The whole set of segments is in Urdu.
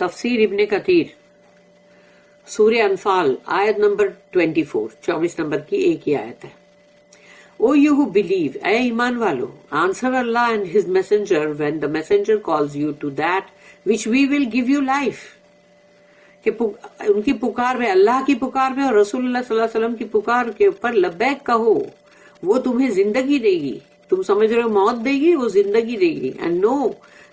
تفسیر ابن کثیر سورہ انفال آیت نمبر 24 نمبر کی ایک ہی آیت ہے. O you who believe, اے ایمان والو, answer Allah and His messenger when the messenger calls you to that which we will give you life. کہ ان کی پکار میں, اللہ کی پکار میں اور رسول اللہ صلی اللہ علیہ وسلم کی پکار کے اوپر لبیک کہو, وہ تمہیں زندگی دے گی. تم سمجھ رہے ہو موت دے گی, وہ زندگی دے گی. And know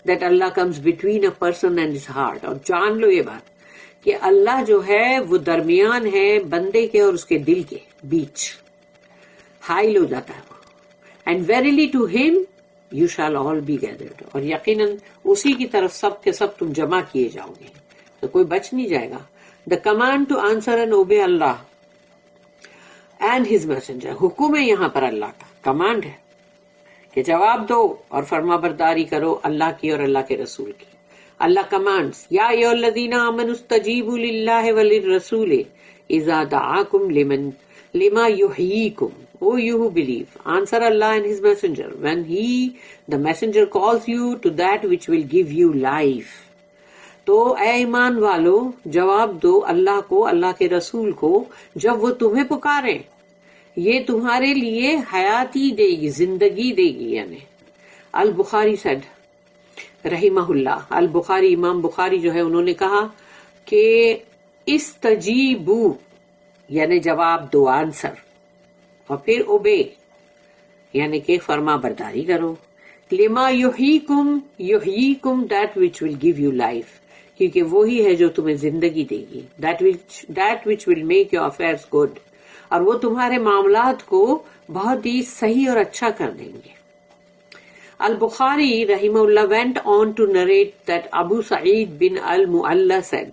that Allah comes between a person and his heart. اور جان لو یہ بات کہ اللہ جو ہے وہ درمیان ہے بندے کے اور اس کے دل کے بیچ, حائل ہو جاتا ہے وہ. And verily to him you shall all be gathered. اور یقیناً اسی کی طرف سب کے سب تم جمع کیے جاؤ گے, تو کوئی بچ نہیں جائے گا. The command to answer and obey Allah and His messenger. حکم ہے یہاں پر اللہ کا, کمانڈ ہے کہ جواب دو اور فرما برداری کرو اللہ کی اور اللہ کے رسول کی. اللہ کمانڈز, یا ایھا الذین آمنوا استجیبوا للہ وللرسول اذا دعاکم لما یحییکم. O you who believe, answer Allah and His messenger when the messenger calls you to that which will give you life. تو اے ایمان والو جواب دو اللہ کو, اللہ کے رسول کو, جب وہ تمہیں پکاریں, یہ تمہارے لیے حیاتی دے گی, زندگی دے گی. یعنی البخاری said رحمہ اللہ, البخاری امام بخاری جو ہے انہوں نے کہا کہ استجیبو یعنی جواب دو, آنسر, اور پھر اوبے یعنی کہ فرما برداری کرو. لما یحییکم, یحییکم that which will give you life, کیونکہ وہی ہے جو تمہیں زندگی دے گی. that which will make your affairs good, اور وہ تمہارے معاملات کو بہت ہی صحیح اور اچھا کر دیں گے. البخاری رحمہ اللہ went on to narrate that Abu Sa'id bin al-Mu'alla said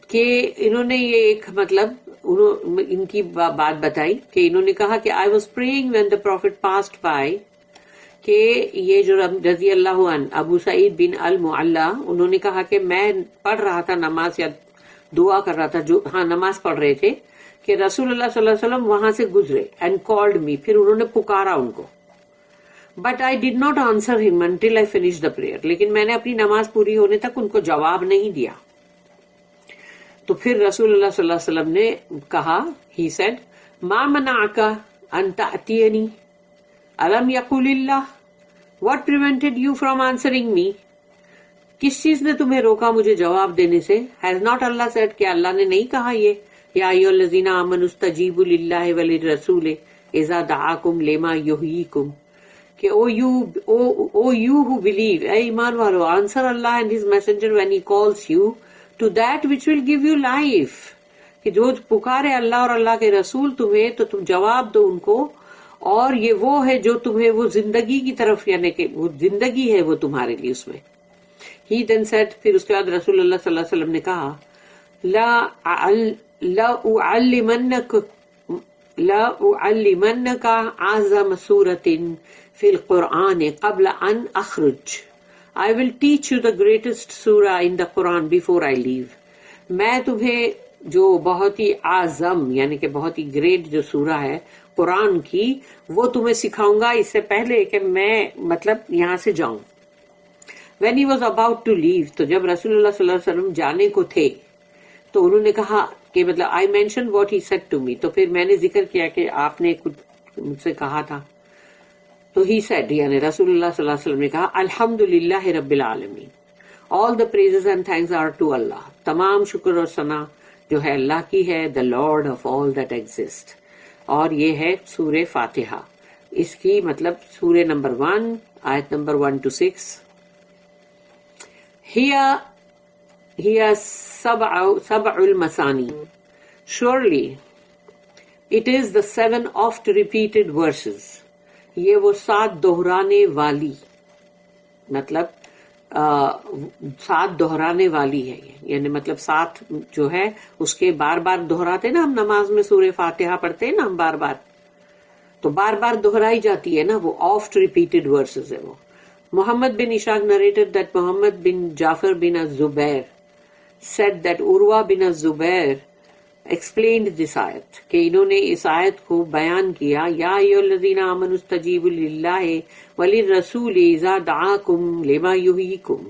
کہ انہوں نے یہ ایک مطلب ان کی بات بتائی کہ انہوں نے کہا کہ I was praying when the prophet passed by, کہ یہ جو رضی اللہ عنہ ابو سعید بن المعلا, انہوں نے کہا کہ میں پڑھ رہا تھا نماز یا دعا کر رہا تھا, جو نماز پڑھ رہے تھے, کہ رسول اللہ صلی اللہ علیہ وسلم وہاں سے گزرے and called me, پھر انہوں نے پکارا ان کو. But I did not answer him until I finished the prayer, لیکن میں نے اپنی نماز پوری ہونے تک ان کو جواب نہیں دیا. تو پھر رسول اللہ صلی اللہ علیہ وسلم نے کہا, he said ما منعک ان تأتینی الم یقل اللہ, what prevented you from answering me, کس چیز نے تمہیں روکا مجھے جواب دینے سے. has not Allah said, کہ اللہ نے نہیں کہا یہ یا ایھا الذین آمنوا استجیبوا للہ وللرسول اذا دعاکم لما یحییکم, کہ او you who believe, اے ایمان والو, answer Allah and His messenger when He calls you to that which will give you life, کہ جو پکارے اللہ اور اللہ کے رسول تمہیں تو تم جواب دو ان کو, اور یہ وہ ہے جو تمہیں وہ زندگی کی طرف, یعنی کہ وہ زندگی ہے وہ تمہارے لیے اس میں. He then said, پھر اس کے بعد رسول اللہ صلی اللہ علیہ وسلم نے کہا لأعلمنك أعظم سورة في القرآن قبل أن أخرج. I will teach you the greatest surah in the Quran before I leave. میں تمہیں جو بہت ہی اعظم یعنی کہ بہت ہی گریٹ جو سورہ ہے قرآن کی, وہ تمہیں سکھاؤں گا اس سے پہلے کہ میں مطلب یہاں سے جاؤں. When he was about to leave, تو جب رسول اللہ صلی اللہ علیہ وسلم جانے کو تھے تو انہوں نے کہا کہ مطلب I mentioned what he said to me, تو پھر میں نے ذکر کیا کہ آپ نے کچھ مجھ سے کہا تھا. تو he said, یعنی رسول اللہ صلی اللہ علیہ وسلم نے کہا الحمدللہ رب العالمین, all the praises and thanks are to Allah, تمام شکر اور ثنا جو ہے اللہ کی ہے, the Lord of all that exist. اور یہ ہے سورہ فاتحہ, اس کی مطلب سورہ نمبر 1 آیت نمبر 1 to 6. Here سبع al Mathani, surely it is the 7 oft repeated verses. یہ وہ 7 دہرانے والی, مطلب 7 دہرانے والی ہے, یعنی مطلب 7 جو ہے اس کے بار بار دہراتے نا ہم نماز میں, سورہ فاتحہ پڑھتے ہیں نا ہم بار بار, تو بار بار دہرائی جاتی ہے نا, وہ آفٹ ریپیٹڈ ورسز ہے وہ. محمد بن Ishaq narrated that Muhammad bin Jafar bin az-Zubair said that Urwa bin az-Zubair explained this ayat, کہ انہوں نے اس آیت کو بیان کیا, یا ایھا الذین آمنوا استجیبوا للہ وللرسول اذا دعاکم لما یحییکم,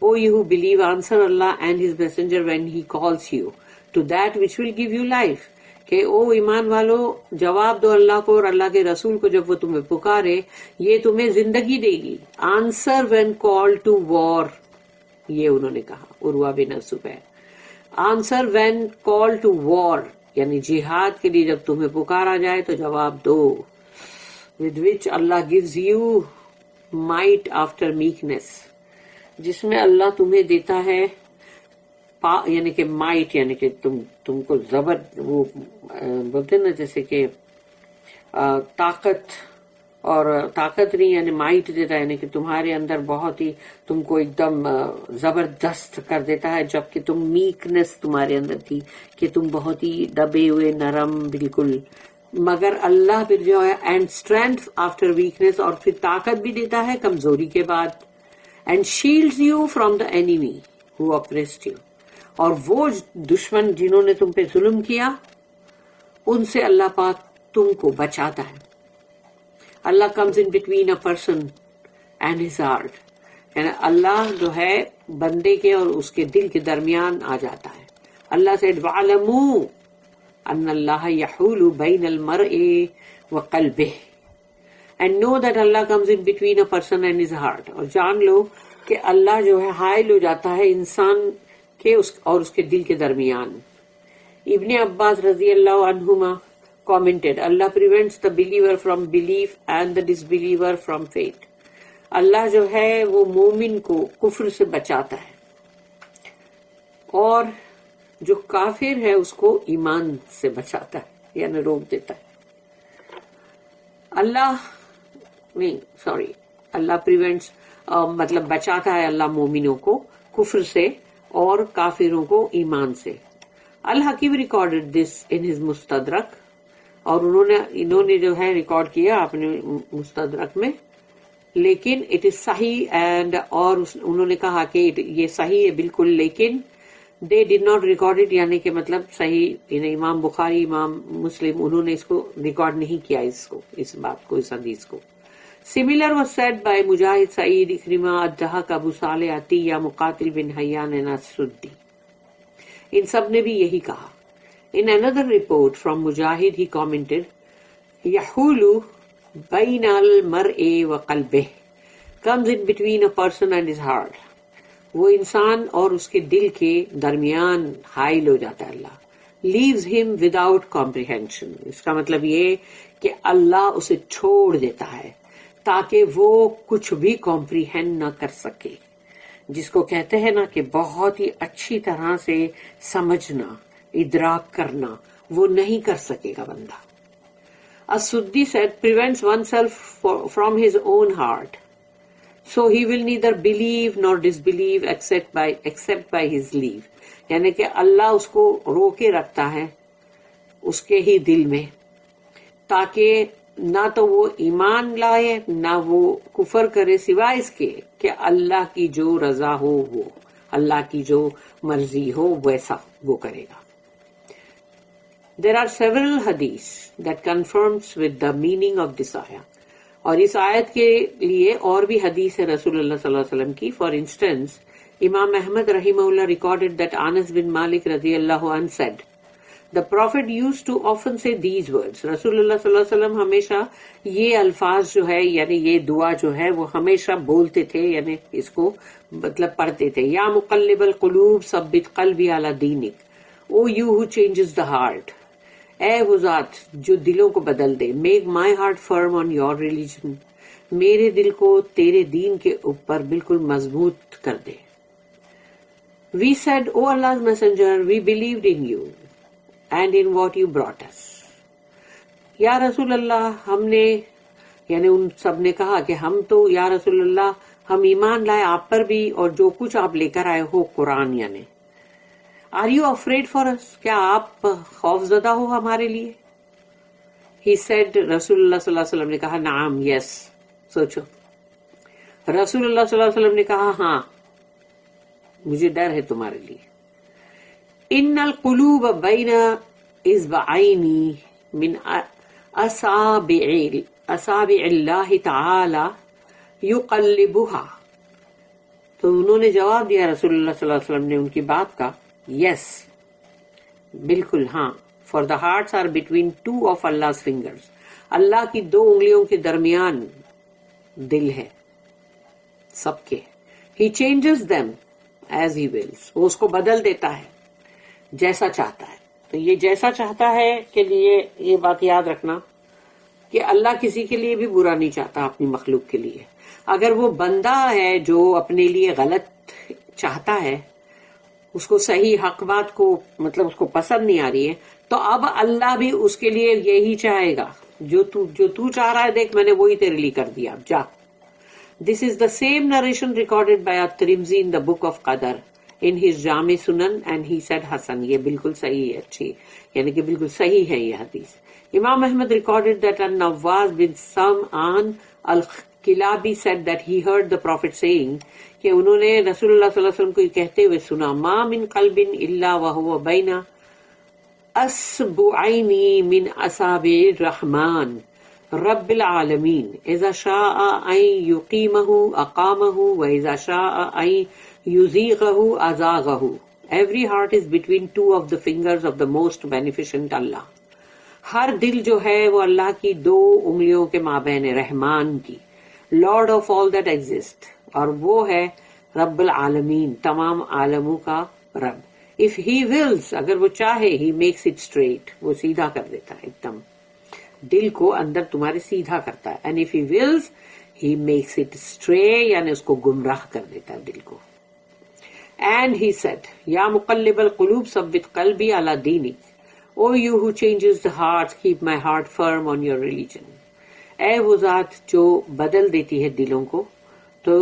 O you who believe, answer Allah and His Messenger when He calls you to that which will give you life. کہ او ایمان والو جواب دو اللہ کو اور اللہ کے رسول کو جب وہ تمہیں پکارے یہ تمہیں زندگی دے گی. Answer when call to war, یہ انہوں نے کہا Urwah bin Al Zubair. Answer when call to war یعنی جہاد کے لیے جب تمہیں پکارا جائے تو جواب دو. With which Allah gives you might after meekness, جس میں اللہ تمہیں دیتا ہے یعنی کہ مائٹ یعنی کہ تم کو زبر وہ بولتے نا جیسے کہ طاقت, اور طاقت نہیں یعنی مائٹ دیتا ہے یعنی کہ تمہارے اندر بہت ہی تم کو ایک دم زبردست کر دیتا ہے, جبکہ تم میکنیس تمہارے اندر تھی کہ تم بہت ہی دبے ہوئے نرم بالکل. مگر اللہ پھر جو ہے اینڈ اسٹرینتھ آفٹر ویکنیس, اور پھر طاقت بھی دیتا ہے کمزوری کے بعد. And shields you from the enemy who oppressed you, اور وہ دشمن جنہوں نے تم پہ ظلم کیا ان سے اللہ پاک تم کو بچاتا ہے. اللہ comes in between a person and his heart, یعنی اللہ جو ہے بندے کے اور اس کے دل کے درمیان آ جاتا ہے. اللہ said وَعْلَمُوا أَنَّ اللَّهَ يَحُولُ بَيْنَ الْمَرْءِ وَقَلْبِهِ, and know that Allah comes in between a person and his heart, اور جان لو کہ اللہ جو ہے حائل ہو جاتا ہے انسان کے اور اس کے دل کے درمیان. ابن عباس رضی اللہ عنہما commented, Allah prevents the believer from belief and the disbeliever from faith. اللہ جو ہے وہ مومن کو کفر سے بچاتا ہے اور جو کافر ہے اس کو ایمان سے بچاتا ہے یعنی روک دیتا ہے. اللہ پریونٹس مطلب بچاتا ہے اللہ مومنوں کو کفر سے اور کافروں کو ایمان سے. الحکیم ریکارڈڈ دس ان ہز مستدرک, اور انہوں نے جو ہے ریکارڈ کیا اپنے مستدرک میں, لیکن اٹ از صحیح اینڈ, اور انہوں نے کہا کہ یہ صحیح ہے بالکل, لیکن دے ڈڈ ناٹ ریکارڈ اٹ, یعنی کہ مطلب صحیح امام بخاری امام مسلم انہوں نے اس کو ریکارڈ نہیں کیا اس بات کو, اس حدیث کو. Similar was said by Mujahid, Sa'id, Ikrimah, Ad-Dahak, Abu Saleh, Atiyya, Muqatil bin Hayyan and As-Suddi. ان سب نے بھی یہی کہا. In another report from Mujahid he commented, Yahulu bain al-mar'i wa qalbih, comes in between a person and his heart. وہ انسان اور اس کے دل کے درمیان حائل ہو جاتا ہے اللہ. Leaves him without comprehension. اس کا مطلب یہ کہ اللہ اسے چھوڑ دیتا ہے تاکہ وہ کچھ بھی کمپریہینڈ نہ کر سکے, جس کو کہتے ہیں نا کہ بہت ہی اچھی طرح سے سمجھنا, ادراک کرنا, وہ نہیں کر سکے گا بندہ. As-Suddi said, prevents oneself from his own heart, so he will neither believe nor disbelieve except by his leave. یعنی کہ اللہ اس کو روکے رکھتا ہے اس کے ہی دل میں تاکہ نہ تو وہ ایمان لائے نہ وہ کفر کرے, سوائے اس کے کہ اللہ کی جو رضا ہو, وہ اللہ کی جو مرضی ہو ویسا وہ کرے گا. There are several hadiths that confirms with the meaning of this ayah. اور اس آیت کے لیے اور بھی حدیث ہے رسول اللہ صلی اللہ علیہ وسلم کی. For instance, Imam Ahmad رحمہ اللہ recorded that Anas bin Malik رضی اللہ عنہ said, The Prophet used to often say these words. رسول اللہ صلی اللہ علیہ وسلم ہمیشہ یہ الفاظ جو ہے یعنی یہ دعا جو ہے وہ ہمیشہ بولتے تھے, یعنی اس کو مطلب پڑھتے تھے. یا مقلب القلوب ثبت قلبی علی دینک, O you who changes the heart, اے وہ ذات جو دلوں کو بدل دے. Make my heart firm on your religion, میرے دل کو تیرے دین کے اوپر بالکل مضبوط کر دے. We said, O Allah's messenger, we believed in you and in what you brought us. یا رسول اللہ ہم نے یعنی ان سب نے کہا کہ ہم تو یا رسول اللہ ہم ایمان لائے آپ پر بھی اور جو کچھ آپ لے کر آئے ہو قرآن یعنی. Are you afraid for us? کیا آپ خوف زدہ ہو ہمارے لیے؟ He said, رسول اللہ صلی اللہ علیہ وسلم نے کہا نعم, yes. سوچو, رسول اللہ صلی اللہ علیہ وسلم نے کہا ہاں مجھے ڈر ہے تمہارے لیے. ان القلوب بین اصبعین من اصابع اللہ تعالی یقلبها. تو انہوں نے جواب دیا رسول اللہ صلی اللہ علیہ وسلم نے ان کی بات کا، یس بالکل ہاں، for the hearts are between two of Allah's fingers، اللہ کی دو انگلیوں کے درمیان دل ہے سب کے. He changes them as he wills، وہ اس کو بدل دیتا ہے جیسا چاہتا ہے. تو یہ جیسا چاہتا ہے کے لیے یہ بات یاد رکھنا کہ اللہ کسی کے لیے بھی برا نہیں چاہتا اپنی مخلوق کے لیے. اگر وہ بندہ ہے جو اپنے لیے غلط چاہتا ہے، اس کو صحیح حق بات کو مطلب اس کو پسند نہیں آ رہی ہے، تو اب اللہ بھی اس کے لیے یہی چاہے گا، جو تو چاہ رہا ہے دیکھ میں نے وہی تیرے لیے کر دیا، اب جا. This is the same narration recorded by at-Tirmidhi in the book of Qadar in his Jami Sunan, and he said Hasan. یہ بالکل صحیح ہے، اچھی یعنی کہ بالکل صحیح ہے یہ حدیث. Imam Ahmad recorded that an-Nawwaz bin Sam'an al-Kilabi said that he heard the Prophet saying کہ انہوں نے رسول اللہ صلی اللہ علیہ وسلم کو کہتے ہوئے سنا، ما من قلب الا وهو بین اصبعین من اصابع الرحمن رب العالمین اذا شاء ان یقیمہ اقامہ واذا شاء ان یزیغہ ازاغہ. Every heart is between two of the fingers of the most beneficent Allah. ہر دل جو ہے وہ اللہ کی دو انگلیوں کے مابین ہے، رحمان کی، lord of all that exist, اور وہ ہے رب العالمین، تمام عالموں کا رب. If he wills، اگر وہ چاہے، he makes it straight، وہ سیدھا کر دیتا ہے، ایک دم دل کو اندر تمہارے سیدھا کرتا ہے. And if he wills he makes it stray، یعنی اس کو گمراہ کر دیتا ہے دل کو. And he said یا مقلب القلوب ثبت قلبی علی دینک، O you who changes the hearts keep my heart firm on your religion. اے وہ ذات جو بدل دیتی ہے دلوں کو، تو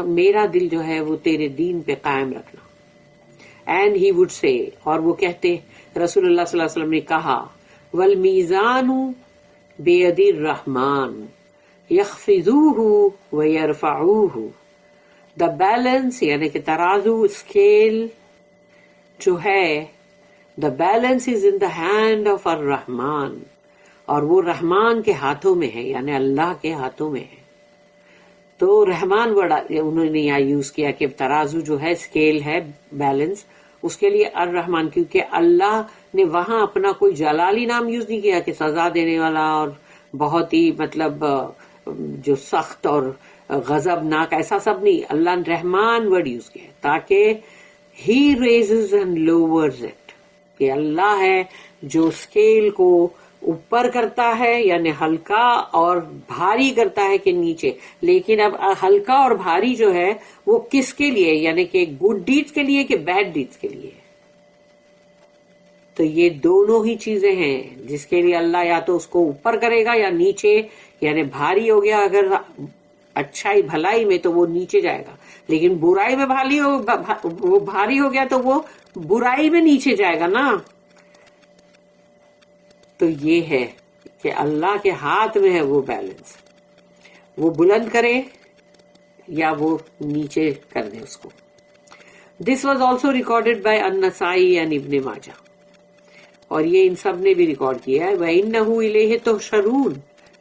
میرا دل جو ہے وہ تیرے دین پہ قائم رکھنا. And he would say، اور وہ کہتے رسول اللہ صلی اللہ علیہ وسلم نے کہا، والمیزان بید الرحمن یخفضوہ ویرفعوہ. دا بیلنس یعنی کہ ترازو، اسکیل جو ہے، the balance is in the hand of الرحمن، اور وہ رحمان کے ہاتھوں میں ہے، یعنی اللہ کے ہاتھوں میں ہے. تو رحمان ورڈ انہوں نے یہاں یوز کیا کہ ترازو جو ہے، اسکیل ہے، بیلنس، اس کے لیے الرحمان، کیونکہ اللہ نے وہاں اپنا کوئی جلالی نام یوز نہیں کیا کہ سزا دینے والا اور بہت ہی مطلب جو سخت اور غضب ناک، ایسا سب نہیں. اللہ نے رحمان ورڈ یوز کیا تاکہ ہی ریزز اینڈ لوورز اٹ، کہ اللہ ہے جو اسکیل کو اوپر کرتا ہے، یعنی ہلکا، اور بھاری کرتا ہے کہ نیچے. لیکن اب ہلکا اور بھاری جو ہے وہ کس کے لیے، یعنی کہ گڈ ڈیڈز کے لیے کہ بیڈ ڈیڈز کے لیے. تو یہ دونوں ہی چیزیں ہیں جس کے لیے اللہ یا تو اس کو اوپر کرے گا یا نیچے، یعنی بھاری ہو گیا اگر اچھائی بھلائی میں تو وہ نیچے جائے گا، لیکن برائی میں وہ بھاری ہو گیا تو وہ برائی میں نیچے جائے گا نا. تو یہ ہے کہ اللہ کے ہاتھ میں ہے وہ بیلنس، وہ بلند کرے یا وہ نیچے کر دے اس کو. This was also recorded by Al Nasai and Ibn Majah, اور یہ ان سب نے بھی ریکارڈ کیا ہے. وَإِنَّهُ إِلَيْهِ تُحْشَرُونَ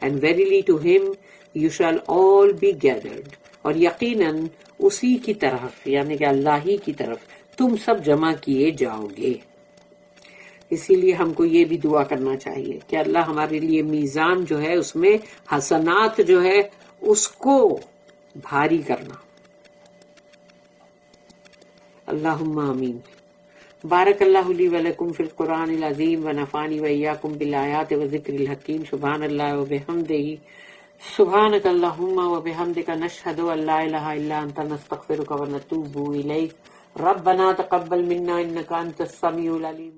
and verily to him you shall all be gathered، اور یقیناً اسی کی طرف یعنی کہ اللہ ہی کی طرف تم سب جمع کیے جاؤ گے. اسی لیے ہم کو یہ بھی دعا کرنا چاہیے کہ اللہ ہمارے لیے میزان جو ہے اس میں حسنات جو ہے اس کو بھاری کرنا. اللہم آمین. بارک اللہ لی ولکم فی القرآن العظیم ونفعنی وإیاکم بالآیات وذکر الحکیم. سبحان اللہ وبحمدہ، سبحانک اللہم وبحمدک، نشہد ان لا الہ الا انت، نستغفرک ونتوب الیک. ربنا تقبل منا انک انت السمیع العلیم.